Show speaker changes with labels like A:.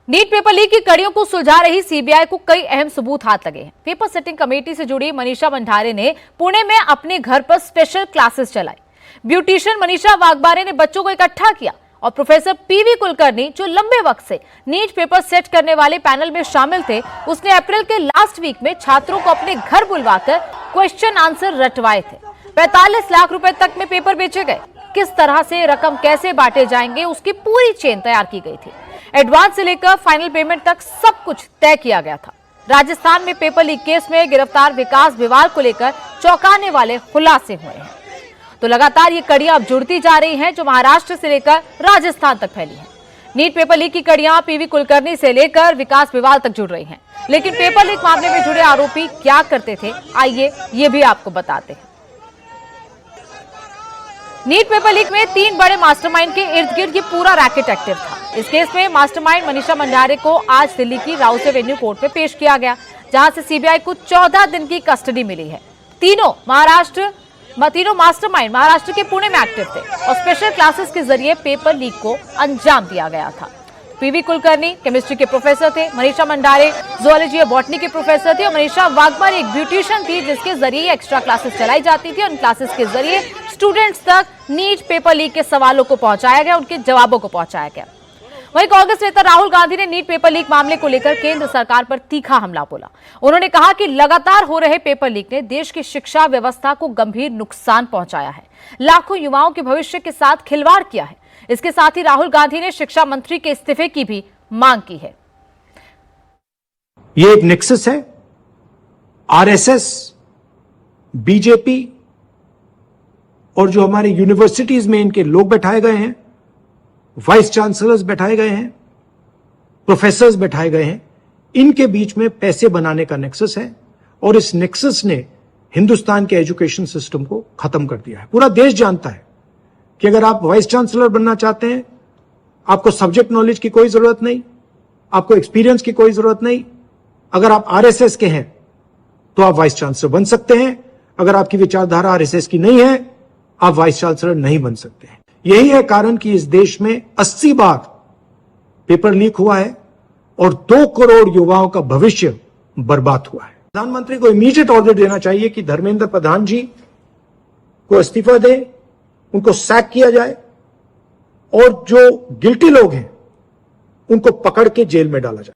A: NEET paper leak की कड़ियों को सुलझा रही सीबीआई को कई अहम सबूत हाथ लगे हैं। पेपर सेटिंग कमेटी से जुड़ी मनीषा मंडारे ने पुणे में अपने घर पर स्पेशल क्लासेस चलाई। ब्यूटिशियन मनीषा वाघमारे ने बच्चों को इकट्ठा किया और प्रोफेसर पीवी कुलकर्णी, जो लंबे वक्त से नीट पेपर सेट करने वाले पैनल में शामिल थे, उसने अप्रैल के लास्ट वीक में छात्रों को अपने घर बुलवाकर क्वेश्चन आंसर रटवाए थे। 45 लाख रुपए तक में पेपर बेचे गए। किस तरह से रकम कैसे बांटे जाएंगे, उसकी पूरी चेन तैयार की गई थी। एडवांस से लेकर फाइनल पेमेंट तक सब कुछ तय किया गया था। राजस्थान में पेपर लीक केस में गिरफ्तार विकास बिवाल को लेकर चौंकाने वाले खुलासे हुए हैं। तो लगातार ये कड़ियां अब जुड़ती जा रही हैं, जो महाराष्ट्र से लेकर राजस्थान तक फैली हैं। नीट पेपर लीक की कड़ियां पीवी कुलकर्णी से लेकर विकास बिवाल तक जुड़ रही हैं। लेकिन पेपर लीक मामले में जुड़े आरोपी क्या करते थे, आइए ये भी आपको बताते हैं। नीट पेपर लीक में 3 बड़े मास्टरमाइंड के इर्द गिर्द ये पूरा रैकेट एक्टिव था। इस केस में मास्टरमाइंड मनीषा मंडारे को आज दिल्ली की राउस एवेन्यू कोर्ट में पेश किया गया, जहां से सीबीआई को 14 दिन की कस्टडी मिली है। तीनों मास्टरमाइंड महाराष्ट्र के पुणे में एक्टिव थे और स्पेशल क्लासेस के जरिए पेपर लीक को अंजाम दिया गया था। पीवी कुलकर्णी केमिस्ट्री के प्रोफेसर थे, मनीषा मंडारे जूलॉजी और बॉटनी के प्रोफेसर थे और मनीषा वाघमारे एक ब्यूटिशियन थी, जिसके जरिए एक्स्ट्रा क्लासेस चलाई जाती थी। उन क्लासेस के जरिए स्टूडेंट्स तक नीट पेपर लीक के सवालों को पहुंचाया गया, उनके जवाबों को पहुंचाया गया। वहीं कांग्रेस नेता राहुल गांधी ने नीट पेपर लीक मामले को लेकर केंद्र सरकार पर तीखा हमला बोला। उन्होंने कहा कि लगातार हो रहे पेपर लीक ने देश की शिक्षा व्यवस्था को गंभीर नुकसान पहुंचाया है, लाखों युवाओं के भविष्य के साथ खिलवाड़ किया है। इसके साथ ही राहुल गांधी ने शिक्षा मंत्री के इस्तीफे की भी मांग की है।
B: ये एक नेक्सस है, आरएसएस, बीजेपी और जो हमारे यूनिवर्सिटीज में इनके लोग बैठाए गए हैं, वाइस चांसलर्स बैठाए गए हैं, प्रोफेसर्स बैठाए गए हैं, इनके बीच में पैसे बनाने का नेक्सस है। और इस नेक्सस ने हिंदुस्तान के एजुकेशन सिस्टम को खत्म कर दिया है। पूरा देश जानता है कि अगर आप वाइस चांसलर बनना चाहते हैं, आपको सब्जेक्ट नॉलेज की कोई जरूरत नहीं, आपको एक्सपीरियंस की कोई जरूरत नहीं। अगर आप आरएसएस के हैं तो आप वाइस चांसलर बन सकते हैं। अगर आपकी विचारधारा आरएसएस की नहीं है, आप वाइस चांसलर नहीं बन सकते हैं। यही है कारण कि इस देश में 80 बार पेपर लीक हुआ है और 2 करोड़ युवाओं का भविष्य बर्बाद हुआ है। प्रधानमंत्री को इमीडिएट ऑर्डर देना चाहिए कि धर्मेंद्र प्रधान जी को इस्तीफा दें, उनको सैक किया जाए और जो गिल्टी लोग हैं उनको पकड़ के जेल में डाला जाए।